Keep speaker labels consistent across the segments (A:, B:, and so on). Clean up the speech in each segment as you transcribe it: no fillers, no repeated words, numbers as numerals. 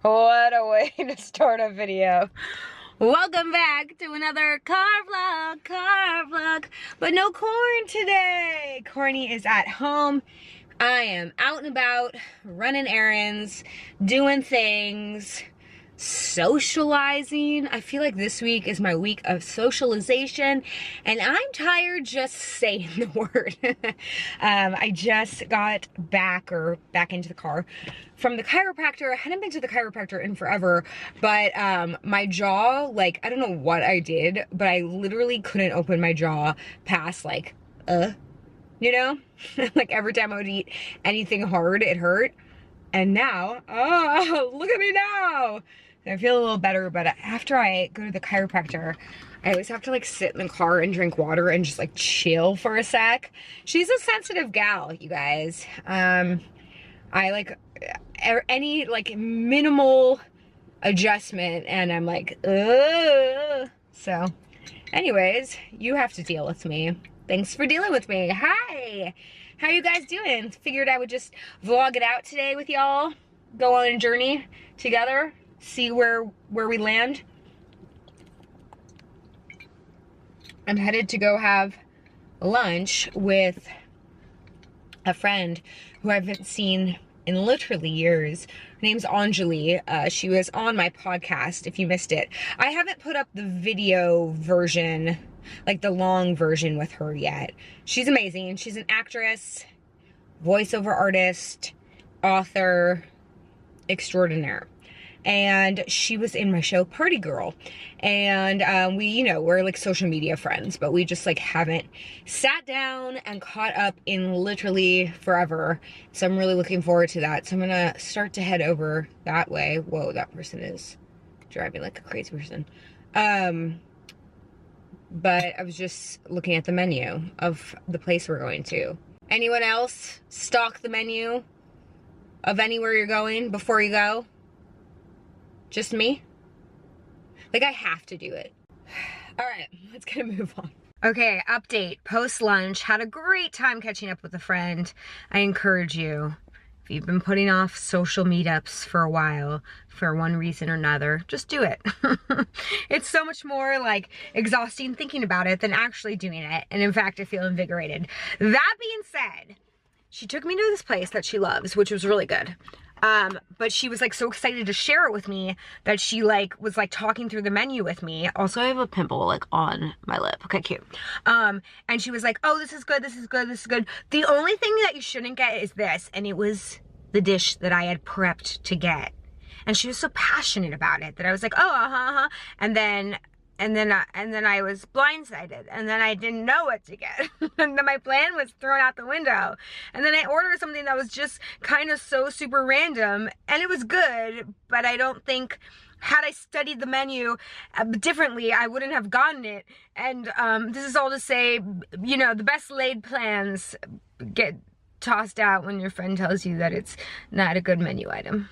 A: What a way to start a video. Welcome back to another car vlog, but no Corn today. Corny is at home. I am out and about, running errands, doing things, socializing. I feel like this week is my week of socialization, and I'm tired just saying the word. I just got back into the car from the chiropractor. I hadn't been to the chiropractor in forever, but my jaw, like, I don't know what I did, but I literally couldn't open my jaw past like, you know? Like every time I would eat anything hard, it hurt. And now, oh, look at me now. I feel a little better, but after I go to the chiropractor, I always have to like sit in the car and drink water and just like chill for a sec. She's a sensitive gal, you guys. I like any like minimal adjustment and I'm like, ugh. So anyways, you have to deal with me. Thanks for dealing with me. Hi, how you guys doing? Figured I would just vlog it out today with y'all. Go on a journey together. See where we land. I'm headed to go have lunch with a friend who I haven't seen in literally years. Her name's Anjali. She was on my podcast if you missed it. I haven't put up the video version, like the long version with her yet. She's amazing. She's an actress, voiceover artist, author extraordinaire. And she was in my show Party Girl, and we, you know, we're like social media friends, but we just like haven't sat down and caught up in literally forever. So I'm really looking forward to that. So I'm gonna start to head over that way. Whoa, that person is driving like a crazy person. But I was just looking at the menu of the place we're going to. Anyone else stalk the menu of anywhere you're going before you go? Just me? Like, I have to do it. All right, let's get a move on. Okay, update, post-lunch. Had a great time catching up with a friend. I encourage you, if you've been putting off social meetups for a while, for one reason or another, just do it. It's so much more like exhausting thinking about it than actually doing it. And in fact, I feel invigorated. That being said, she took me to this place that she loves, which was really good. But she was like so excited to share it with me that she like was like talking through the menu with me. Also, I have a pimple like on my lip. Okay, cute. And she was like, oh, this is good, this is good, this is good. The only thing that you shouldn't get is this. And it was the dish that I had prepped to get. And she was so passionate about it that I was like, oh, And then I was blindsided, and then I didn't know what to get. And then my plan was thrown out the window. And then I ordered something that was just kind of so super random, and it was good, but I don't think, had I studied the menu differently, I wouldn't have gotten it. And this is all to say, you know, the best laid plans get tossed out when your friend tells you that it's not a good menu item.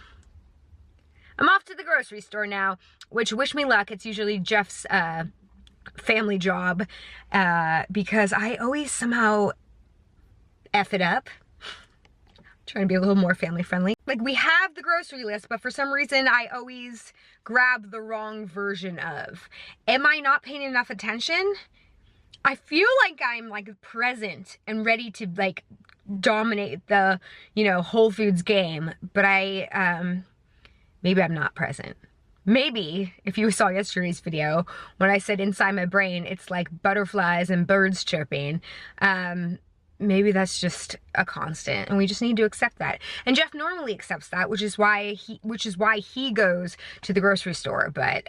A: I'm off to the grocery store now, which, wish me luck, it's usually Jeff's family job, because I always somehow F it up. I'm trying to be a little more family friendly. Like, we have the grocery list, but for some reason I always grab the wrong version of. Am I not paying enough attention? I feel like I'm like present and ready to like dominate the, you know, Whole Foods game, but maybe I'm not present. Maybe, if you saw yesterday's video, when I said inside my brain, it's like butterflies and birds chirping, maybe that's just a constant, and we just need to accept that. And Jeff normally accepts that, which is why he goes to the grocery store. But,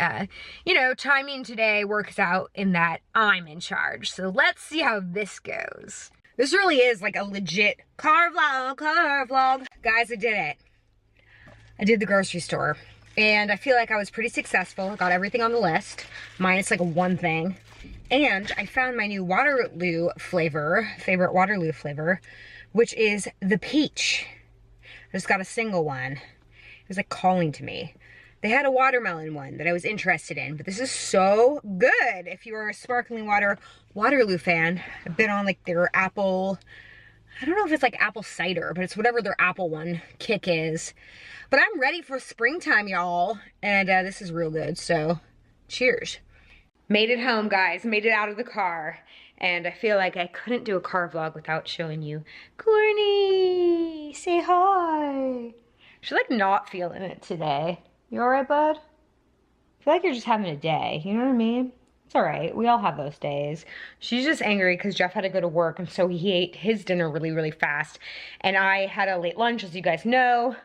A: you know, timing today works out in that I'm in charge. So let's see how this goes. This really is like a legit car vlog. Guys, I did it. I did the grocery store, and I feel like I was pretty successful. I got everything on the list, minus like one thing. And I found my new Waterloo flavor, favorite Waterloo flavor, which is the peach. I just got a single one. It was like calling to me. They had a watermelon one that I was interested in, but this is so good. If you are a sparkling water Waterloo fan, I've been on like their apple I don't know if it's like apple cider, but it's whatever their apple one kick is. But I'm ready for springtime, y'all. And this is real good, so cheers. Made it home, guys. Made it out of the car. And I feel like I couldn't do a car vlog without showing you Corny. Say hi. She's like not feeling it today. You all right, bud? I feel like you're just having a day. You know what I mean? It's all right. We all have those days. She's just angry because Jeff had to go to work, and so he ate his dinner really, really fast. And I had a late lunch, as you guys know.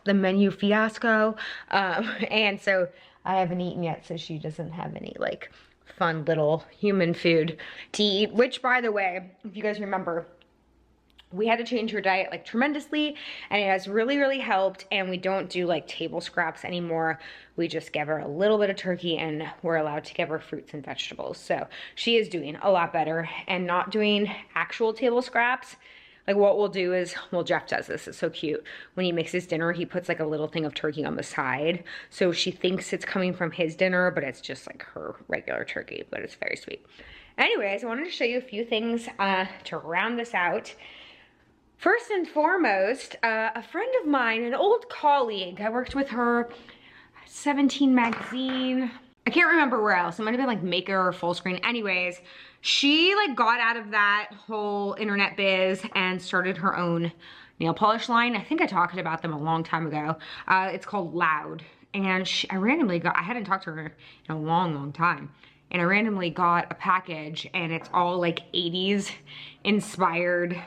A: The menu fiasco. And so I haven't eaten yet, so she doesn't have any like fun little human food to eat. Which, by the way, if you guys remember, we had to change her diet like tremendously, and it has really, really helped. And we don't do like table scraps anymore. We just give her a little bit of turkey, and we're allowed to give her fruits and vegetables. So she is doing a lot better and not doing actual table scraps. Like what we'll do is, well, Jeff does this, it's so cute. When he makes his dinner, he puts like a little thing of turkey on the side. So she thinks it's coming from his dinner, but it's just like her regular turkey, but it's very sweet. Anyways, I wanted to show you a few things to round this out. First and foremost, a friend of mine, an old colleague, I worked with her, 17 magazine. I can't remember where else. It might have been like Maker or Full Screen. Anyways, she like got out of that whole internet biz and started her own nail polish line. I think I talked about them a long time ago. It's called Loud. And I hadn't talked to her in a long, long time. And I randomly got a package, and it's all like 80s inspired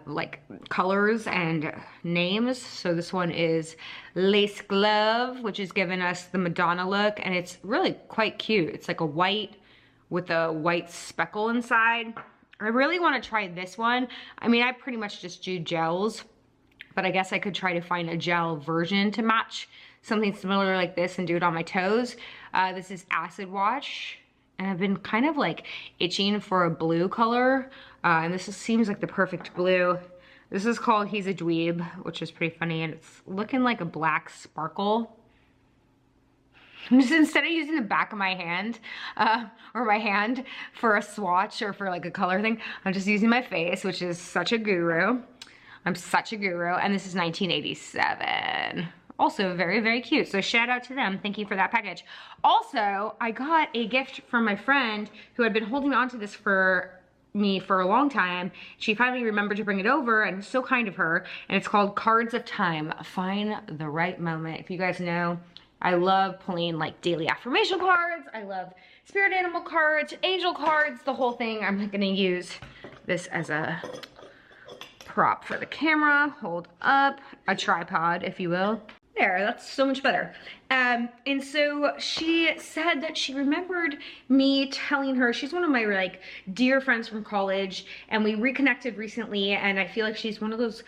A: like colors and names. So this one is Lace Glove, which is giving us the Madonna look, and it's really quite cute. It's like a white with a white speckle inside. I really want to try this one. I mean, I pretty much just do gels, but I guess I could try to find a gel version to match something similar like this and do it on my toes. This is Acid Wash. And I've been kind of like itching for a blue color. And seems like the perfect blue. This is called He's a Dweeb, which is pretty funny. And it's looking like a black sparkle. Just instead of using the back of my hand, or my hand for a swatch or for like a color thing, I'm just using my face, which is such a guru. I'm such a guru. And this is 1987. Also very, very cute. So shout out to them. Thank you for that package. Also, I got a gift from my friend who had been holding on to this for me for a long time. She finally remembered to bring it over, and it's so kind of her. And it's called Cards of Time. Find the right moment. If you guys know, I love pulling like daily affirmation cards. I love spirit animal cards, angel cards, the whole thing. I'm gonna use this as a prop for the camera. Hold up, a tripod, if you will. There, that's so much better. And so she said that she remembered me telling her, she's one of my like dear friends from college, and we reconnected recently, and I feel like she's one of those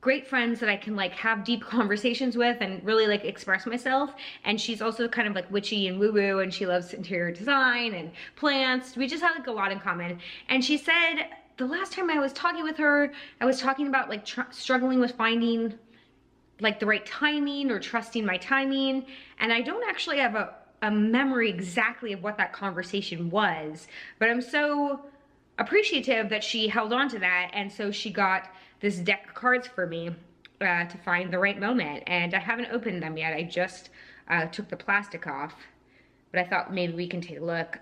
A: great friends that I can like have deep conversations with and really like express myself. And she's also kind of like witchy and woo-woo, and she loves interior design and plants. We just have like a lot in common. And she said the last time I was talking with her, I was talking about like struggling with finding like the right timing or trusting my timing. And I don't actually have a memory exactly of what that conversation was, but I'm so appreciative that she held on to that. And so she got this deck of cards for me to find the right moment. And I haven't opened them yet. I just took the plastic off, but I thought maybe we can take a look.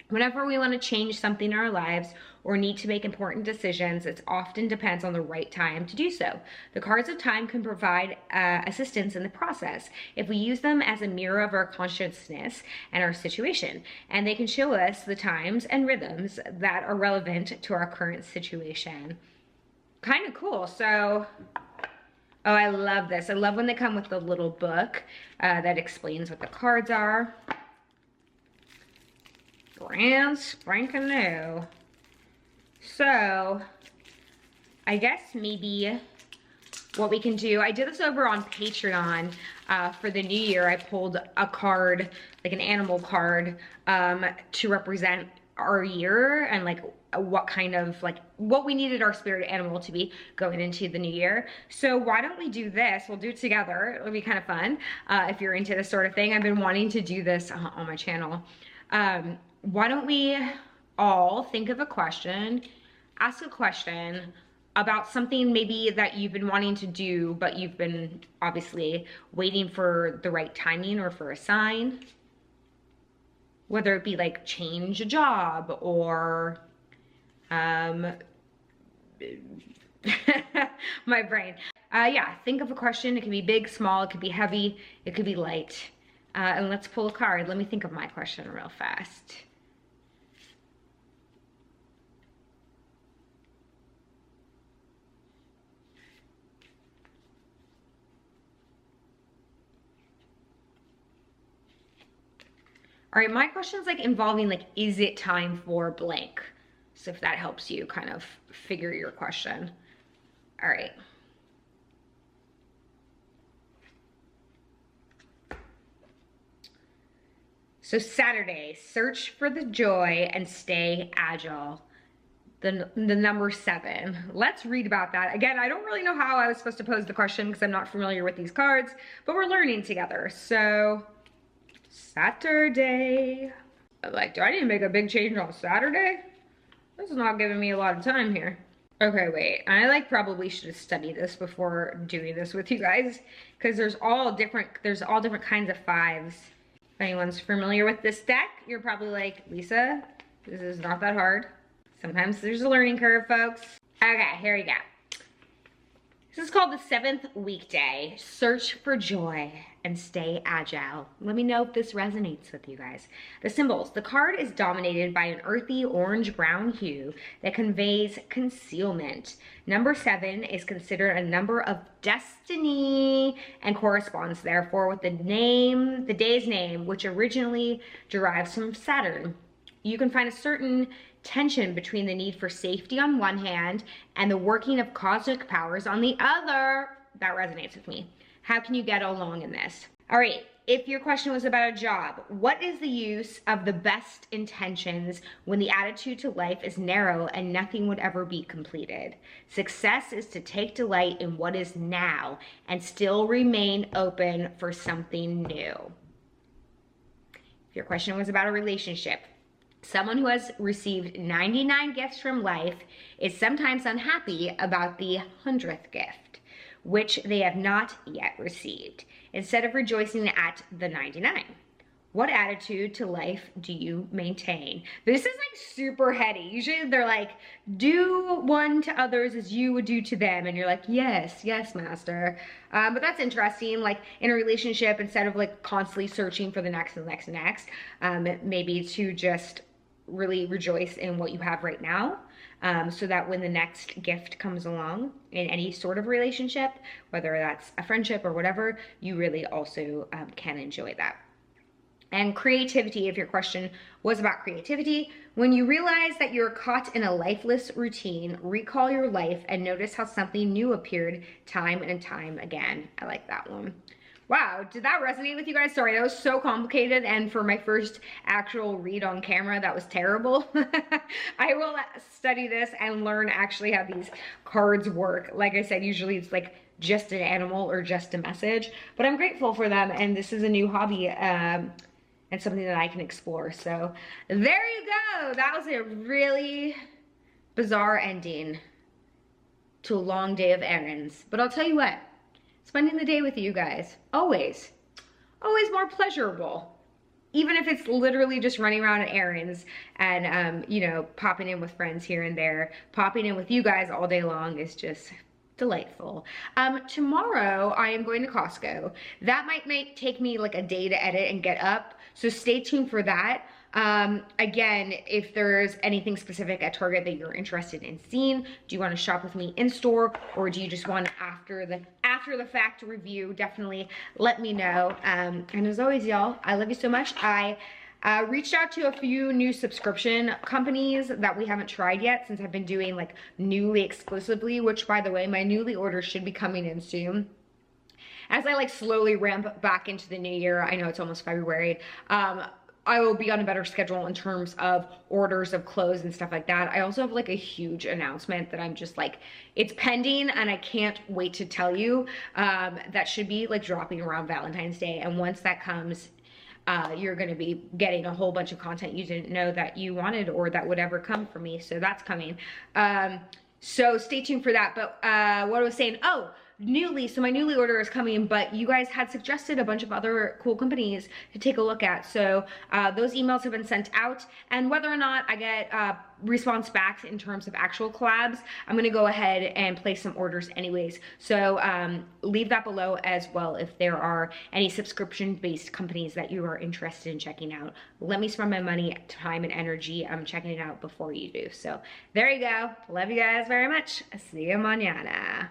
A: Whenever we want to change something in our lives or need to make important decisions, it often depends on the right time to do so. The cards of time can provide assistance in the process if we use them as a mirror of our consciousness and our situation. And they can show us the times and rhythms that are relevant to our current situation. Kind of cool. So, oh, I love this. I love when they come with the little book that explains what the cards are. Brand spanking new. So I guess maybe what we can do, I did this over on Patreon for the new year. I pulled a card, like an animal card, to represent our year and like what kind of like what we needed our spirit animal to be going into the new year. So why don't we do this? We'll do it together. It'll be kind of fun if you're into this sort of thing. I've been wanting to do this on my channel. Why don't we all think of a question, ask a question about something maybe that you've been wanting to do, but you've been obviously waiting for the right timing or for a sign. Whether it be like change a job or, my brain. Yeah, think of a question. It can be big, small, it could be heavy, it could be light. And let's pull a card. Let me think of my question real fast. All right, my question is like involving like, is it time for blank? So if that helps you kind of figure your question. All right. So Saturday, search for the joy and stay agile. The number 7. Let's read about that. Again, I don't really know how I was supposed to pose the question because I'm not familiar with these cards, but we're learning together. So Saturday. Like, do I need to make a big change on Saturday? This is not giving me a lot of time here. Okay, wait, I like probably should have studied this before doing this with you guys because there's all different kinds of 5s. If anyone's familiar with this deck, you're probably like, Lisa, this is not that hard. Sometimes there's a learning curve, folks. Okay, here we go. This is called the 7th weekday. Search for joy and stay agile. Let me know if this resonates with you guys. The symbols. The card is dominated by an earthy orange-brown hue that conveys concealment. Number 7 is considered a number of destiny and corresponds therefore with the day's name, which originally derives from Saturn. You can find a certain tension between the need for safety on one hand and the working of cosmic powers on the other. That resonates with me. How can you get along in this? All right, if your question was about a job, what is the use of the best intentions when the attitude to life is narrow and nothing would ever be completed? Success is to take delight in what is now and still remain open for something new. If your question was about a relationship, someone who has received 99 gifts from life is sometimes unhappy about the 100th gift, which they have not yet received, instead of rejoicing at the 99. What attitude to life do you maintain? This is like super heady. Usually they're like, do one to others as you would do to them. And you're like, yes, yes, master. But that's interesting. Like in a relationship, instead of like constantly searching for the next and the next and next, maybe to just really rejoice in what you have right now, so that when the next gift comes along in any sort of relationship, whether that's a friendship or whatever, you really also can enjoy that. And creativity, if your question was about creativity, when you realize that you're caught in a lifeless routine, recall your life and notice how something new appeared time and time again. I like that one. Wow, did that resonate with you guys? Sorry, that was so complicated, and for my first actual read on camera, that was terrible. I will study this and learn actually how these cards work. Like I said, usually it's like just an animal or just a message, but I'm grateful for them, and this is a new hobby and something that I can explore. So there you go. That was a really bizarre ending to a long day of errands, but I'll tell you what. Spending the day with you guys, always more pleasurable. Even if it's literally just running around at errands and, you know, popping in with friends here and there, popping in with you guys all day long is just delightful. Tomorrow I am going to Costco. That might take me like a day to edit and get up, so stay tuned for that. Again, if there's anything specific at Target that you're interested in seeing, do you want to shop with me in store, or do you just want after the fact review? Definitely let me know. And as always, y'all, I love you so much. I reached out to a few new subscription companies that we haven't tried yet, since I've been doing like Newly exclusively, which by the way, my Newly orders should be coming in soon. As I like slowly ramp back into the new year, I know it's almost February, I will be on a better schedule in terms of orders of clothes and stuff like that. I also have like a huge announcement that I'm just like, it's pending and I can't wait to tell you, that should be like dropping around Valentine's Day. And once that comes, you're going to be getting a whole bunch of content you didn't know that you wanted or that would ever come from me. So that's coming. So stay tuned for that. But what I was saying, oh, Newly, so my Newly order is coming, but you guys had suggested a bunch of other cool companies to take a look at. So those emails have been sent out, and whether or not I get response back in terms of actual collabs, I'm gonna go ahead and place some orders anyways. So leave that below as well if there are any subscription-based companies that you are interested in checking out. Let me spend my money, time, and energy checking it out before you do. So there you go. Love you guys very much. See you mañana.